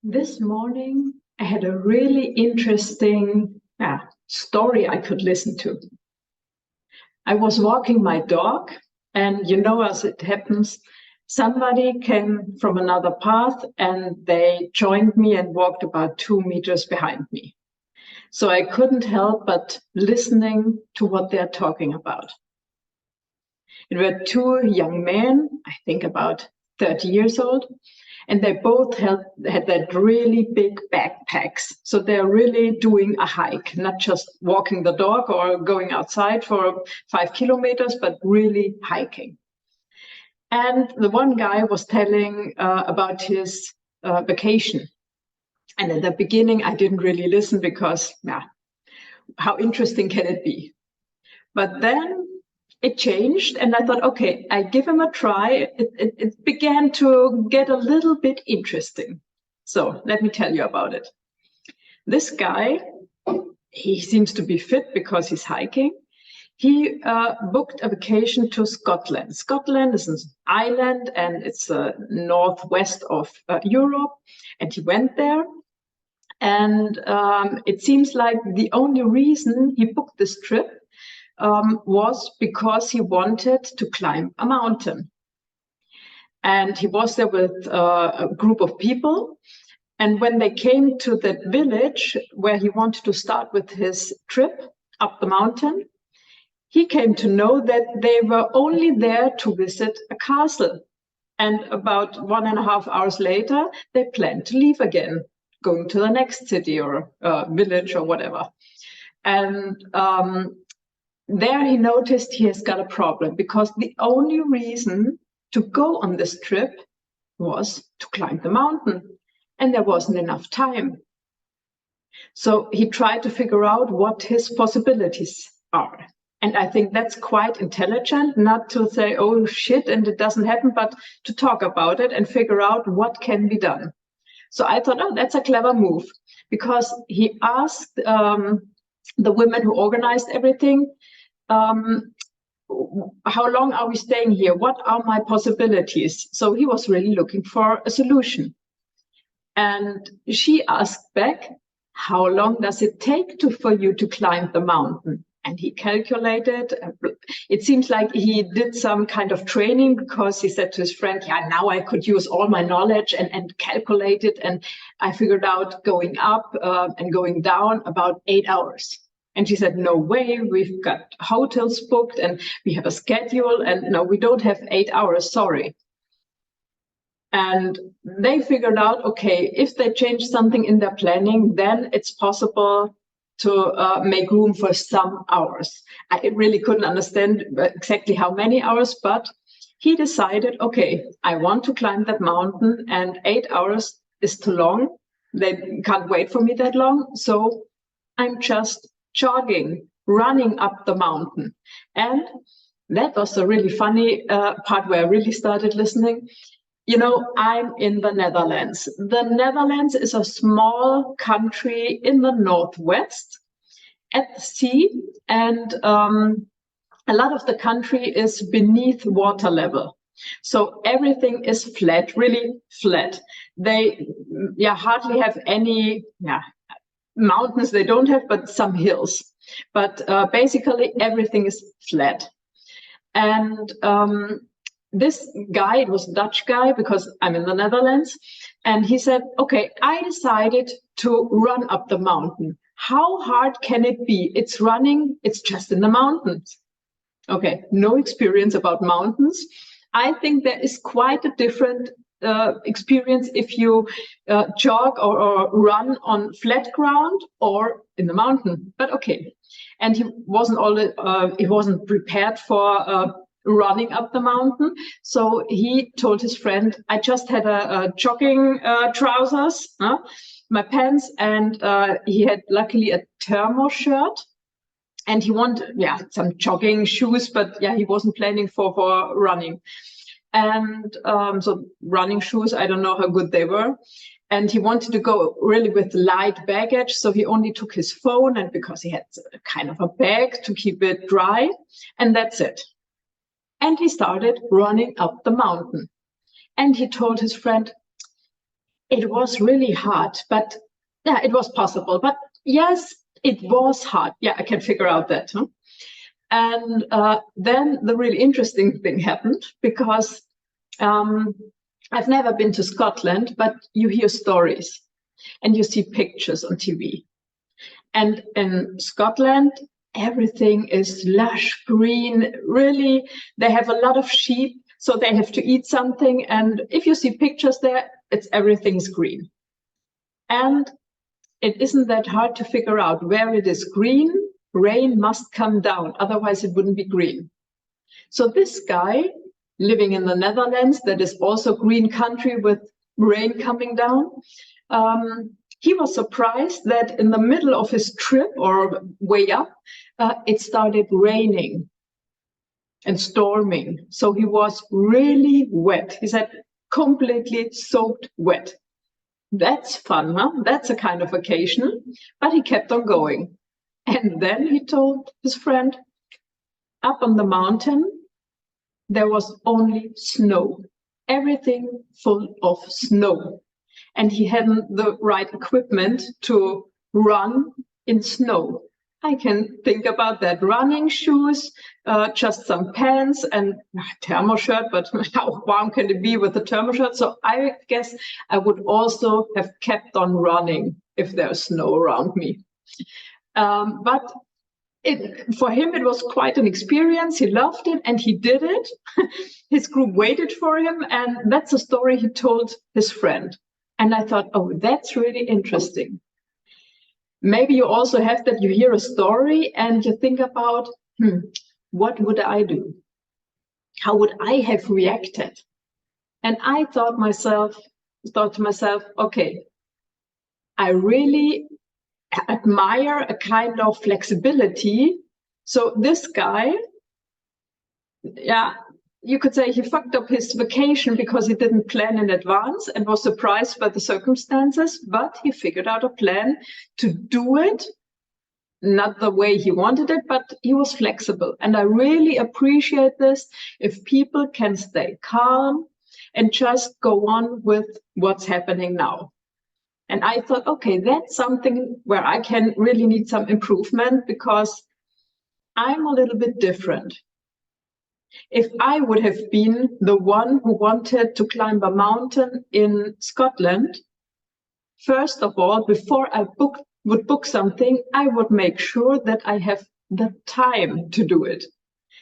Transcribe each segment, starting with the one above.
This morning, I had a really interesting story I could listen to. I was walking my dog, and as it happens, somebody came from another path and they joined me and walked about 2 meters behind me. So I couldn't help but listening to what they're talking about. It were two young men, I think about 30 years old, and they both had that really big backpacks. So they're really doing a hike, not just walking the dog or going outside for 5 kilometers, but really hiking. And the one guy was telling about his vacation. And at the beginning, I didn't really listen because, how interesting can it be? But then it changed, and I thought, okay, I give him a try. It began to get a little bit interesting. So let me tell you about it. This guy, he seems to be fit because he's hiking. He booked a vacation to Scotland. Scotland is an island, and it's northwest of Europe, and he went there. And it seems like the only reason he booked this trip was because he wanted to climb a mountain. And he was there with a group of people. And when they came to that village where he wanted to start with his trip up the mountain, he came to know that they were only there to visit a castle. And about 1.5 hours later, they planned to leave again, going to the next city or village or whatever. And there he noticed he has got a problem because the only reason to go on this trip was to climb the mountain, and there wasn't enough time. So he tried to figure out what his possibilities are. And I think that's quite intelligent, not to say, oh shit, and it doesn't happen, but to talk about it and figure out what can be done. So I thought, oh, that's a clever move, because he asked the women who organized everything, how long are we staying here? What are my possibilities? So he was really looking for a solution. And she asked back, how long does it take for you to climb the mountain? And he calculated. It seems like he did some kind of training, because he said to his friend, yeah, now I could use all my knowledge and calculate it. And I figured out going up and going down about 8 hours. And she said, no way, we've got hotels booked and we have a schedule, and no, we don't have 8 hours, sorry. And they figured out, okay, if they change something in their planning, then it's possible to make room for some hours. I really couldn't understand exactly how many hours, but he decided, okay, I want to climb that mountain, and 8 hours is too long. They can't wait for me that long. So I'm just jogging, running up the mountain. And that was the really funny part where I really started listening. I'm in the Netherlands. The Netherlands is a small country in the northwest at the sea, and a lot of the country is beneath water level. So everything is flat, really flat. They hardly have any mountains, they don't have, but some hills. But basically everything is flat. And this guy, it was a Dutch guy, because I'm in the Netherlands, and he said, okay, I decided to run up the mountain. How hard can it be? It's running, it's just in the mountains. Okay, no experience about mountains. I think there is quite a different experience if you jog or run on flat ground or in the mountain, but okay. And he wasn't prepared for running up the mountain. So he told his friend, I just had a jogging trousers, my pants, and he had luckily a thermo shirt. And he wanted, some jogging shoes, but he wasn't planning for running. And so running shoes, I don't know how good they were. And he wanted to go really with light baggage. So he only took his phone, and because he had kind of a bag to keep it dry, and that's it. And he started running up the mountain. And he told his friend, it was really hard, but yeah, it was possible. But yes, it was hard. Yeah, I can figure out that. Huh? And then the really interesting thing happened, because I've never been to Scotland, but you hear stories and you see pictures on TV. And in Scotland, everything is lush green. Really, they have a lot of sheep, so they have to eat something. And if you see pictures there, everything's green. And it isn't that hard to figure out where it is green. Rain must come down, otherwise it wouldn't be green. So this guy living in the Netherlands, that is also green country with rain coming down, he was surprised that in the middle of his trip or way up, it started raining and storming. So he was really wet. He said, completely soaked wet. That's fun, huh? That's a kind of vacation. But he kept on going. And then he told his friend, up on the mountain, there was only snow. Everything full of snow. And he hadn't the right equipment to run in snow. I can think about that. Running shoes, just some pants and a thermo shirt, but how warm can it be with a thermo shirt? So I guess I would also have kept on running if there's snow around me. But for him, it was quite an experience. He loved it and he did it. His group waited for him, and that's a story he told his friend. And I thought, oh, that's really interesting. Maybe you also have that, you hear a story and you think about, what would I do? How would I have reacted? And I thought to myself, okay, I really admire a kind of flexibility. So this guy, yeah, you could say he fucked up his vacation because he didn't plan in advance and was surprised by the circumstances, but he figured out a plan to do it, not the way he wanted it, but he was flexible. And I really appreciate this, if people can stay calm and just go on with what's happening now. And I thought, okay, that's something where I can really need some improvement, because I'm a little bit different. If I would have been the one who wanted to climb a mountain in Scotland, first of all, before I would book something, I would make sure that I have the time to do it.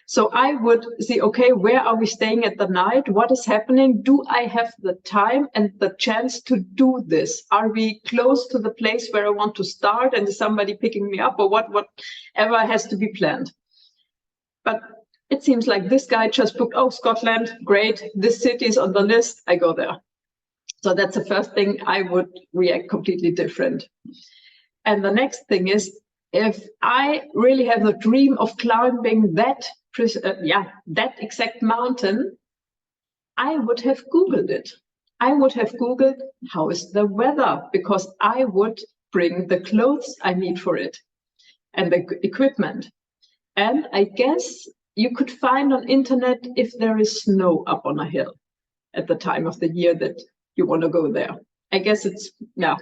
So I would see, okay, where are we staying at the night? What is happening? Do I have the time and the chance to do this? Are we close to the place where I want to start, and is somebody picking me up, or whatever has to be planned? But it seems like this guy just booked, oh, Scotland, great, this city is on the list, I go there. So that's the first thing. I would react completely different. And the next thing is, if I really have the dream of climbing that exact mountain, I would have Googled it. I would have Googled, how is the weather? Because I would bring the clothes I need for it and the equipment. And I guess you could find on internet if there is snow up on a hill at the time of the year that you want to go there. I guess it's, yeah.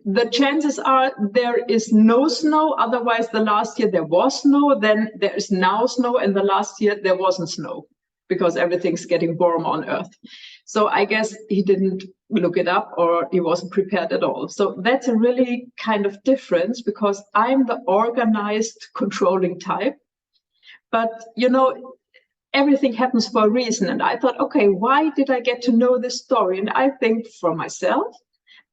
The chances are there is no snow. Otherwise, the last year there was snow, then there is now snow, and the last year there wasn't snow, because everything's getting warm on Earth. So I guess he didn't look it up, or he wasn't prepared at all. So that's a really kind of difference, because I'm the organized, controlling type. But, you know, everything happens for a reason. And I thought, okay, why did I get to know this story? And I think for myself,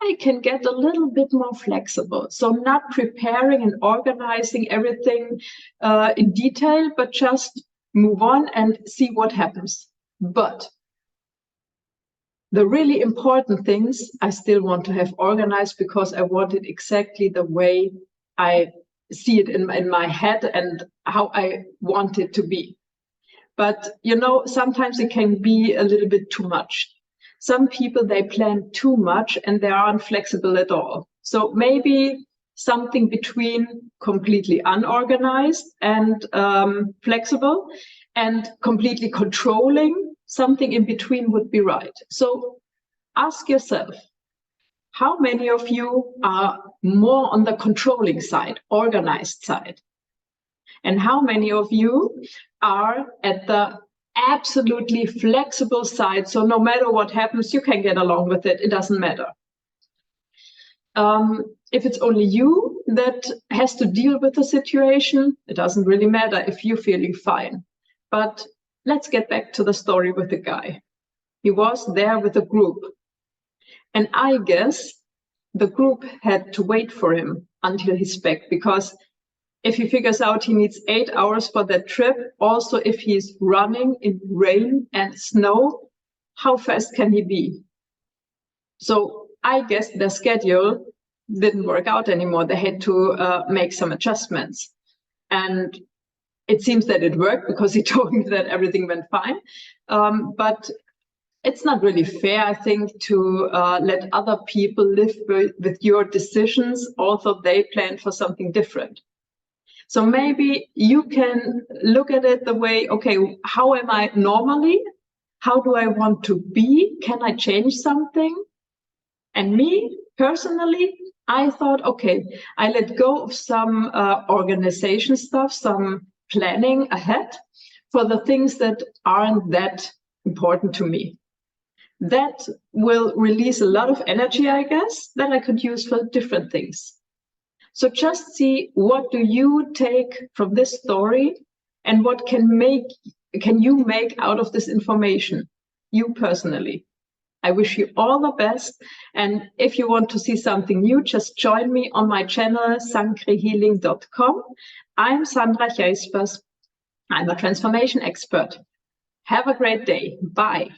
I can get a little bit more flexible. So not preparing and organizing everything in detail, but just move on and see what happens. But the really important things I still want to have organized, because I want it exactly the way I see it in my head and how I want it to be. But, you know, sometimes it can be a little bit too much. Some people, they plan too much and they aren't flexible at all. So maybe something between completely unorganized and flexible, and completely controlling, something in between would be right. So ask yourself, how many of you are more on the controlling side, organized side? And how many of you are at the absolutely flexible side? So no matter what happens, you can get along with it. It doesn't matter. If it's only you that has to deal with the situation, it doesn't really matter if you're feeling fine. But let's get back to the story with the guy. He was there with a group. And I guess the group had to wait for him until he's back, because if he figures out he needs 8 hours for that trip, also if he's running in rain and snow, how fast can he be? So I guess the schedule didn't work out anymore. They had to make some adjustments. And it seems that it worked, because he told me that everything went fine. But it's not really fair, I think, to let other people live with your decisions, although they planned for something different. So maybe you can look at it the way, okay, how am I normally? How do I want to be? Can I change something? And me, personally, I thought, okay, I let go of some organization stuff, some planning ahead for the things that aren't that important to me. That will release a lot of energy, I guess, that I could use for different things. So just see, what do you take from this story, and what can you make out of this information, you personally? I wish you all the best. And if you want to see something new, just join me on my channel, sankrihealing.com. I'm Sandra Jaspers. I'm a transformation expert. Have a great day. Bye.